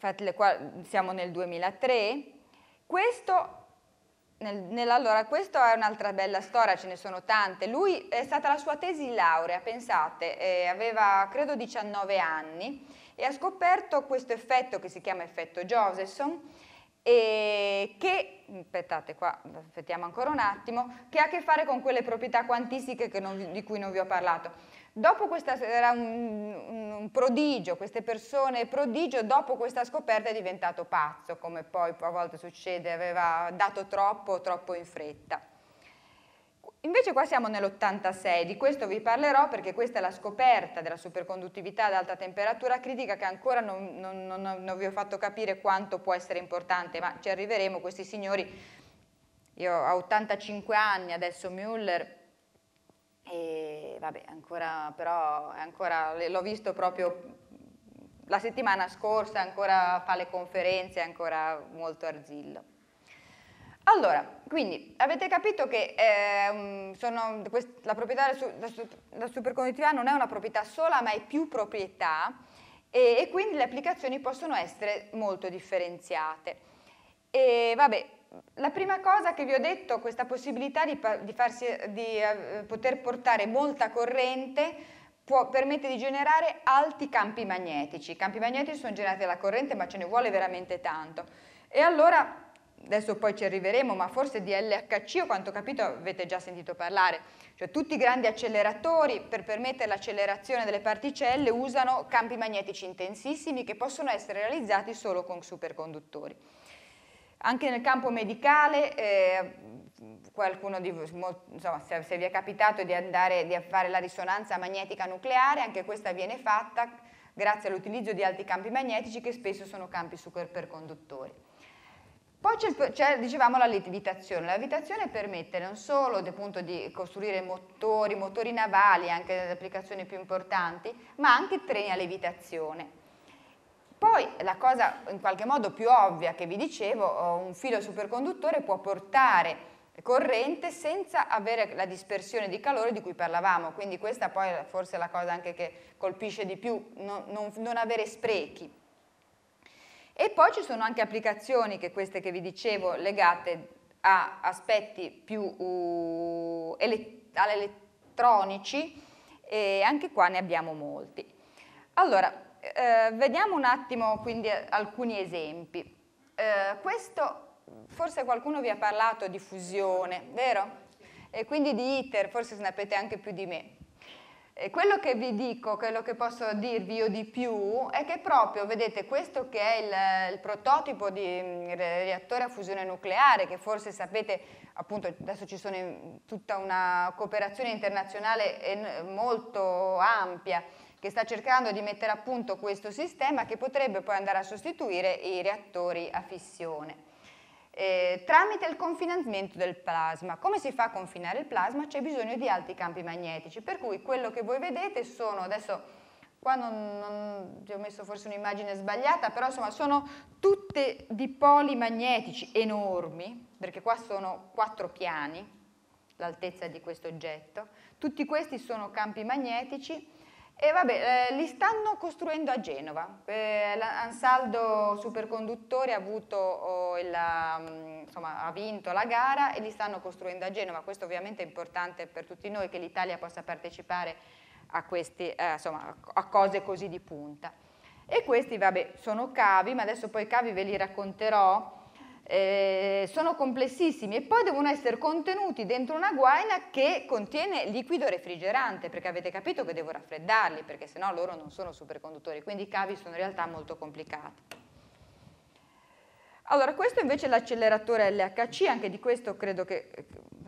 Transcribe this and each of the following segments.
infatti qua siamo nel 2003, allora, questa è un'altra bella storia, ce ne sono tante. Lui è stata la sua tesi di laurea, pensate, aveva credo 19 anni e ha scoperto questo effetto che si chiama effetto Josephson e che, aspettate qua, aspettiamo ancora un attimo, che ha a che fare con quelle proprietà quantistiche di cui non vi ho parlato. Dopo questa, era un prodigio, queste persone prodigio, dopo questa scoperta è diventato pazzo, come poi a volte succede, aveva dato troppo in fretta. Invece qua siamo nell'86, di questo vi parlerò perché questa è la scoperta della superconduttività ad alta temperatura critica che ancora non vi ho fatto capire quanto può essere importante, ma ci arriveremo, questi signori, io ho 85 anni adesso, Müller, e vabbè, l'ho visto proprio la settimana scorsa, ancora fa le conferenze, è ancora molto arzillo. Allora, quindi avete capito che la superconduttività non è una proprietà sola, ma è più proprietà e quindi le applicazioni possono essere molto differenziate. E vabbè, la prima cosa che vi ho detto, questa possibilità di poter portare molta corrente permette di generare alti campi magnetici. I campi magnetici sono generati dalla corrente, ma ce ne vuole veramente tanto. E allora, adesso poi ci arriveremo, ma forse di LHC, o quanto ho capito avete già sentito parlare, cioè tutti i grandi acceleratori per permettere l'accelerazione delle particelle usano campi magnetici intensissimi che possono essere realizzati solo con superconduttori. Anche nel campo medicale, qualcuno di voi, insomma, se vi è capitato di fare la risonanza magnetica nucleare, anche questa viene fatta grazie all'utilizzo di alti campi magnetici che spesso sono campi superconduttori. Poi c'è, dicevamo, la levitazione. La levitazione permette non solo appunto di costruire motori navali, anche nelle applicazioni più importanti, ma anche treni a levitazione. Poi la cosa in qualche modo più ovvia che vi dicevo, un filo superconduttore può portare corrente senza avere la dispersione di calore di cui parlavamo, quindi questa poi forse è la cosa anche che colpisce di più, non avere sprechi. E poi ci sono anche applicazioni, che queste che vi dicevo, legate a aspetti più elettronici, e anche qua ne abbiamo molti. Allora, vediamo un attimo quindi alcuni esempi. Questo, forse qualcuno vi ha parlato di fusione, vero? E quindi di ITER, forse ne sapete anche più di me. Quello che vi dico, quello che posso dirvi io di più, è che proprio, vedete, questo che è il prototipo di reattore a fusione nucleare, che forse sapete, appunto, adesso ci sono tutta una cooperazione internazionale molto ampia, che sta cercando di mettere a punto questo sistema che potrebbe poi andare a sostituire i reattori a fissione. Tramite il confinamento del plasma. Come si fa a confinare il plasma? C'è bisogno di alti campi magnetici, per cui quello che voi vedete sono, adesso qua vi ho messo forse un'immagine sbagliata, però insomma sono tutte dipoli magnetici enormi, perché qua sono 4 piani, l'altezza di questo oggetto, tutti questi sono campi magnetici. E vabbè, li stanno costruendo a Genova. Ansaldo Superconduttori ha vinto la gara e li stanno costruendo a Genova. Questo ovviamente è importante per tutti noi che l'Italia possa partecipare a cose così di punta. E questi, vabbè, sono cavi, ma adesso poi i cavi ve li racconterò. Sono complessissimi e poi devono essere contenuti dentro una guaina che contiene liquido refrigerante, perché avete capito che devo raffreddarli, perché sennò loro non sono superconduttori, quindi i cavi sono in realtà molto complicati. Allora, questo invece è l'acceleratore LHC, anche di questo credo che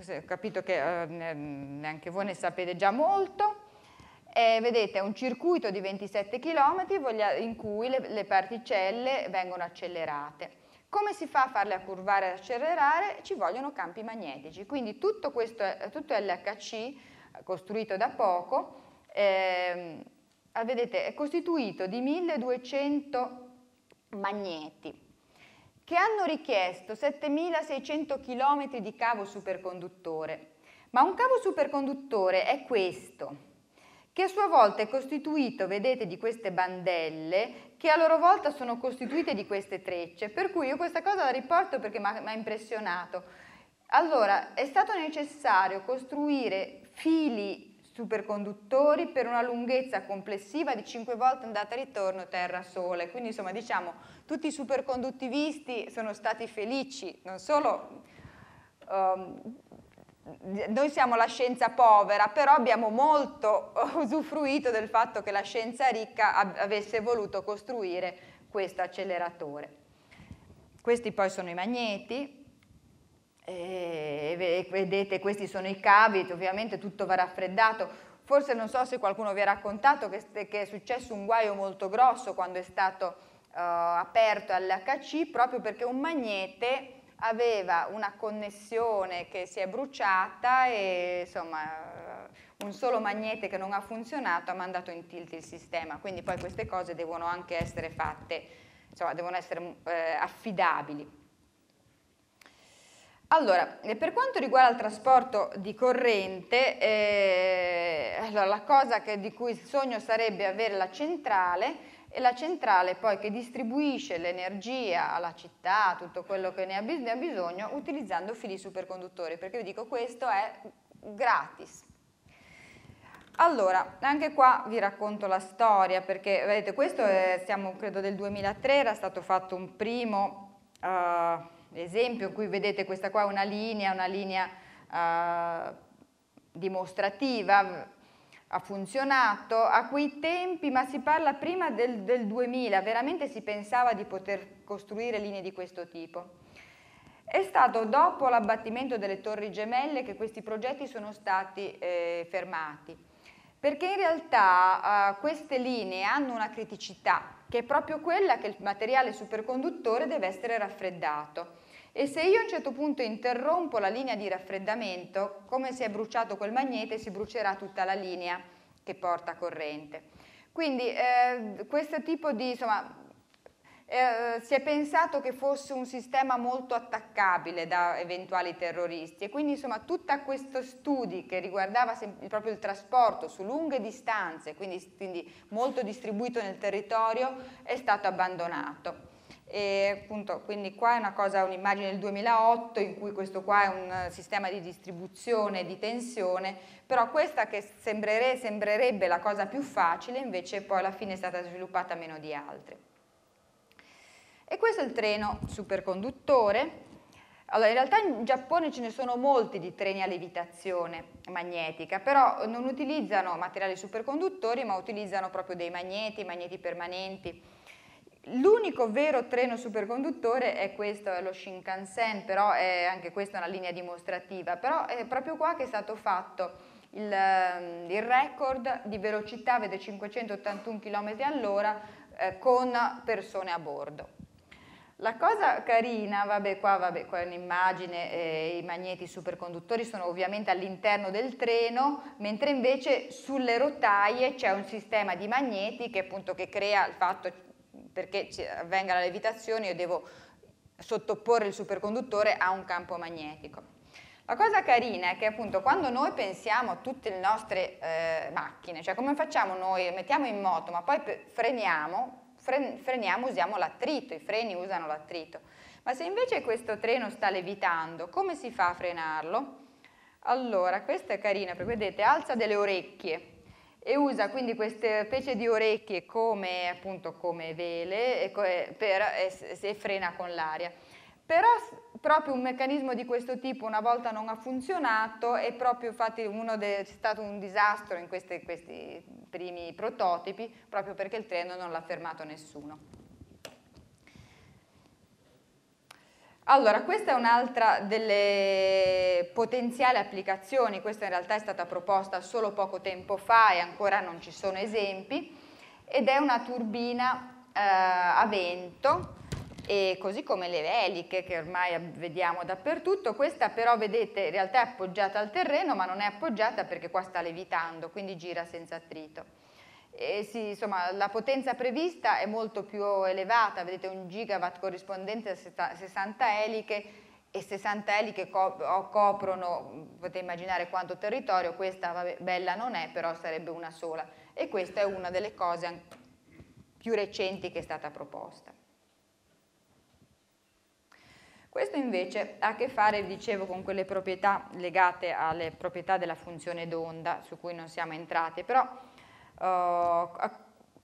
ho capito che neanche voi ne sapete già molto. Vedete, è un circuito di 27 km in cui le particelle vengono accelerate. Come si fa a farle curvare e accelerare? Ci vogliono campi magnetici, quindi tutto LHC, costruito da poco, vedete, è costituito di 1200 magneti che hanno richiesto 7600 km di cavo superconduttore. Ma un cavo superconduttore è questo, che a sua volta è costituito, vedete, di queste bandelle, che a loro volta sono costituite di queste trecce, per cui io questa cosa la riporto perché mi ha impressionato. Allora, è stato necessario costruire fili superconduttori per una lunghezza complessiva di 5 volte andata e ritorno Terra-Sole, quindi insomma diciamo tutti i superconduttivisti sono stati felici, non solo noi siamo la scienza povera, però abbiamo molto usufruito del fatto che la scienza ricca avesse voluto costruire questo acceleratore. Questi poi sono i magneti, vedete questi sono i cavi, ovviamente tutto va raffreddato. Forse non so se qualcuno vi ha raccontato che è successo un guaio molto grosso quando è stato aperto all'HC, proprio perché un magnete aveva una connessione che si è bruciata e insomma un solo magnete che non ha funzionato ha mandato in tilt il sistema, quindi poi queste cose devono anche essere fatte, insomma devono essere affidabili. Allora, per quanto riguarda il trasporto di corrente, allora, la cosa di cui il sogno sarebbe avere la centrale, e la centrale poi che distribuisce l'energia alla città, tutto quello che ne ha bisogno, utilizzando fili superconduttori, perché vi dico questo è gratis. Allora, anche qua vi racconto la storia, perché vedete, questo siamo credo del 2003, era stato fatto un primo esempio in cui vedete questa qua è una linea dimostrativa, ha funzionato a quei tempi, ma si parla prima del 2000, veramente si pensava di poter costruire linee di questo tipo. È stato dopo l'abbattimento delle Torri Gemelle che questi progetti sono stati fermati, perché in realtà queste linee hanno una criticità, che è proprio quella che il materiale superconduttore deve essere raffreddato. E se io a un certo punto interrompo la linea di raffreddamento, come si è bruciato quel magnete, si brucerà tutta la linea che porta corrente. Quindi questo tipo di, insomma, si è pensato che fosse un sistema molto attaccabile da eventuali terroristi e quindi insomma tutto questo studi che riguardava proprio il trasporto su lunghe distanze, quindi molto distribuito nel territorio, è stato abbandonato. E appunto, quindi qua è una cosa, un'immagine del 2008 in cui questo qua è un sistema di distribuzione di tensione, però questa che sembrerebbe la cosa più facile invece poi alla fine è stata sviluppata meno di altre. E questo è il treno superconduttore. Allora, in realtà in Giappone ce ne sono molti di treni a levitazione magnetica, però non utilizzano materiali superconduttori, ma utilizzano proprio dei magneti permanenti. L'unico vero treno superconduttore è questo, è lo Shinkansen, però è anche questa una linea dimostrativa, però è proprio qua che è stato fatto il record di velocità, vede 581 km all'ora con persone a bordo. La cosa carina, qua è un'immagine, i magneti superconduttori sono ovviamente all'interno del treno, mentre invece sulle rotaie c'è un sistema di magneti che appunto che crea il fatto, perché avvenga la levitazione, io devo sottoporre il superconduttore a un campo magnetico. La cosa carina è che appunto quando noi pensiamo a tutte le nostre macchine, cioè come facciamo noi, mettiamo in moto ma poi freniamo, usiamo l'attrito, i freni usano l'attrito. Ma se invece questo treno sta levitando, come si fa a frenarlo? Allora, questa è carina, perché vedete, alza delle orecchie e usa quindi queste specie di orecchie come, appunto, come vele e frena con l'aria. Però proprio un meccanismo di questo tipo una volta non ha funzionato e proprio infatti c'è stato un disastro in questi primi prototipi proprio perché il treno non l'ha fermato nessuno. Allora, questa è un'altra delle potenziali applicazioni, questa in realtà è stata proposta solo poco tempo fa e ancora non ci sono esempi, ed è una turbina a vento, e così come le eliche che ormai vediamo dappertutto. Questa però vedete in realtà è appoggiata al terreno, ma non è appoggiata perché qua sta levitando, quindi gira senza attrito. E insomma, la potenza prevista è molto più elevata, vedete 1 gigawatt corrispondente a 60 eliche, e 60 eli che coprono, potete immaginare quanto territorio, questa vabbè, bella non è, però sarebbe una sola, e questa è una delle cose più recenti che è stata proposta. Questo invece ha a che fare, dicevo, con quelle proprietà legate alle proprietà della funzione d'onda, su cui non siamo entrati, però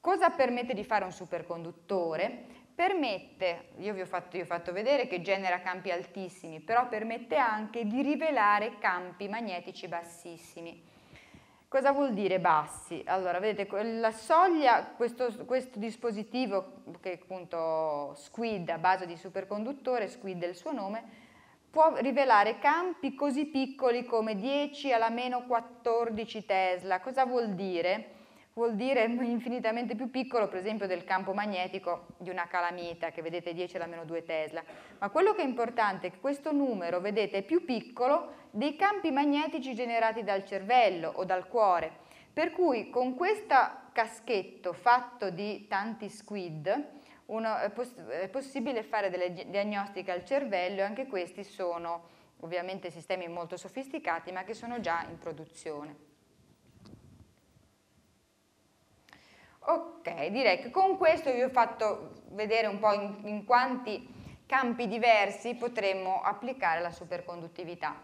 cosa permette di fare un superconduttore? Permette, io vi ho fatto vedere che genera campi altissimi, però permette anche di rivelare campi magnetici bassissimi. Cosa vuol dire bassi? Allora, vedete, la soglia, questo dispositivo, che è appunto SQUID a base di superconduttore, SQUID è il suo nome, può rivelare campi così piccoli come 10 alla meno 14 Tesla. Cosa vuol dire? Vuol dire infinitamente più piccolo, per esempio, del campo magnetico di una calamita, che vedete 10 alla meno 2 Tesla. Ma quello che è importante è che questo numero, vedete, è più piccolo dei campi magnetici generati dal cervello o dal cuore. Per cui con questo caschetto fatto di tanti SQUID è possibile fare delle diagnostiche al cervello, e anche questi sono ovviamente sistemi molto sofisticati, ma che sono già in produzione. Ok, direi che con questo vi ho fatto vedere un po' in quanti campi diversi potremmo applicare la superconduttività.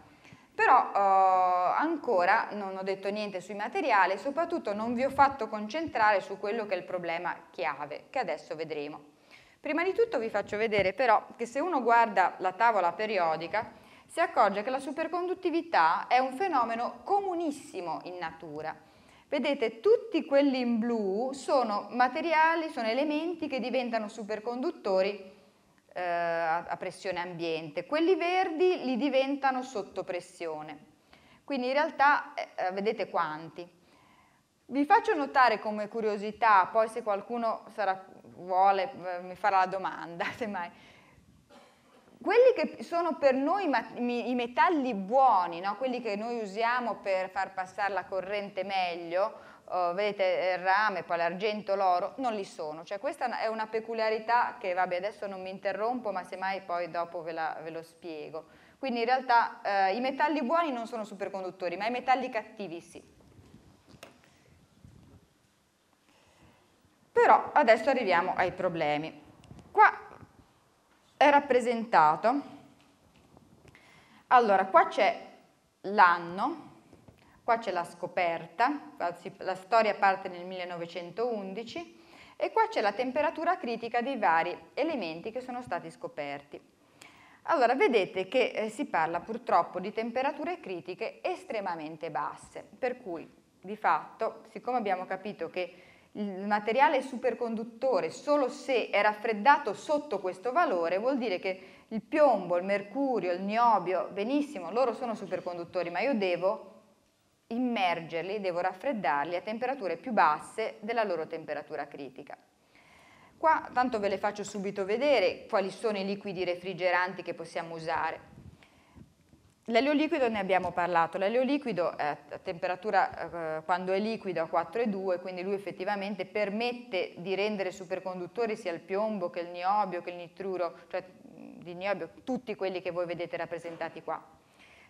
Però ancora non ho detto niente sui materiali, soprattutto non vi ho fatto concentrare su quello che è il problema chiave, che adesso vedremo. Prima di tutto vi faccio vedere però che se uno guarda la tavola periodica si accorge che la superconduttività è un fenomeno comunissimo in natura. Vedete, tutti quelli in blu sono materiali, sono elementi che diventano superconduttori a pressione ambiente. Quelli verdi li diventano sotto pressione. Quindi in realtà vedete quanti. Vi faccio notare come curiosità, poi se qualcuno vuole mi farà la domanda, semmai. Quelli che sono per noi i metalli buoni, no? Quelli che noi usiamo per far passare la corrente meglio, vedete il rame, poi l'argento, l'oro, non li sono. Cioè questa è una peculiarità che, vabbè, adesso non mi interrompo, ma semmai poi dopo ve lo spiego. Quindi in realtà i metalli buoni non sono superconduttori, ma i metalli cattivi sì. Però adesso arriviamo ai problemi. Qua è rappresentato, allora qua c'è l'anno, qua c'è la scoperta, la storia parte nel 1911 e qua c'è la temperatura critica dei vari elementi che sono stati scoperti. Allora vedete che si parla purtroppo di temperature critiche estremamente basse, per cui di fatto, siccome abbiamo capito che il materiale è superconduttore solo se è raffreddato sotto questo valore, vuol dire che il piombo, il mercurio, il niobio, benissimo, loro sono superconduttori, ma io devo immergerli, devo raffreddarli a temperature più basse della loro temperatura critica. Qua tanto ve le faccio subito vedere quali sono i liquidi refrigeranti che possiamo usare. L'elio liquido ne abbiamo parlato, l'elio liquido a temperatura quando è liquido a 4,2, quindi lui effettivamente permette di rendere superconduttori sia il piombo che il niobio, che il nitruro, cioè di niobio, tutti quelli che voi vedete rappresentati qua.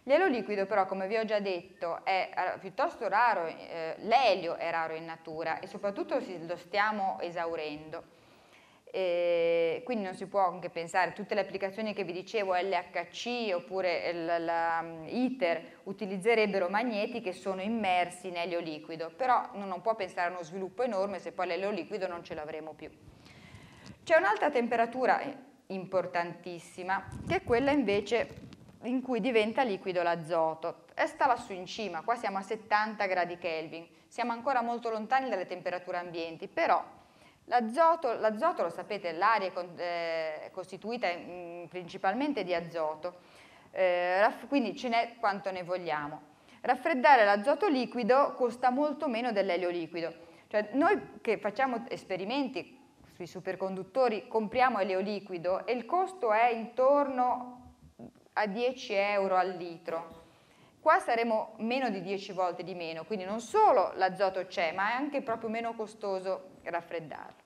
L'elio liquido però, come vi ho già detto, è piuttosto raro, l'elio è raro in natura e soprattutto lo stiamo esaurendo. Quindi non si può anche pensare, tutte le applicazioni che vi dicevo, LHC oppure ITER, utilizzerebbero magneti che sono immersi in elio liquido, però non può pensare a uno sviluppo enorme se poi l'elio liquido non ce l'avremo più. C'è un'altra temperatura importantissima, che è quella invece in cui diventa liquido l'azoto. Sta lassù in cima, qua siamo a 70 gradi Kelvin, siamo ancora molto lontani dalle temperature ambienti, però l'azoto, lo sapete, l'aria è costituita principalmente di azoto, quindi ce n'è quanto ne vogliamo. Raffreddare l'azoto liquido costa molto meno dell'elio liquido, cioè noi che facciamo esperimenti sui superconduttori compriamo elio liquido e il costo è intorno a 10 euro al litro. Qua saremo meno di 10 volte di meno, quindi non solo l'azoto c'è, ma è anche proprio meno costoso raffreddarlo.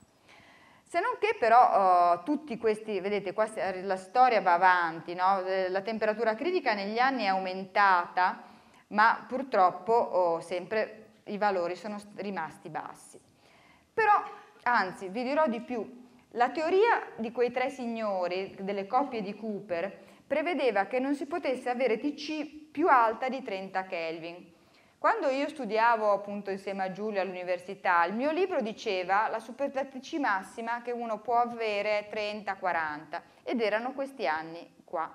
Se non che però tutti questi, vedete qua la storia va avanti, no? La temperatura critica negli anni è aumentata, ma purtroppo sempre i valori sono rimasti bassi. Però, anzi, vi dirò di più, la teoria di quei tre signori, delle coppie di Cooper, prevedeva che non si potesse avere Tc più alta di 30 Kelvin. Quando io studiavo appunto insieme a Giulio all'università, il mio libro diceva la superficie massima che uno può avere è 30-40 ed erano questi anni qua.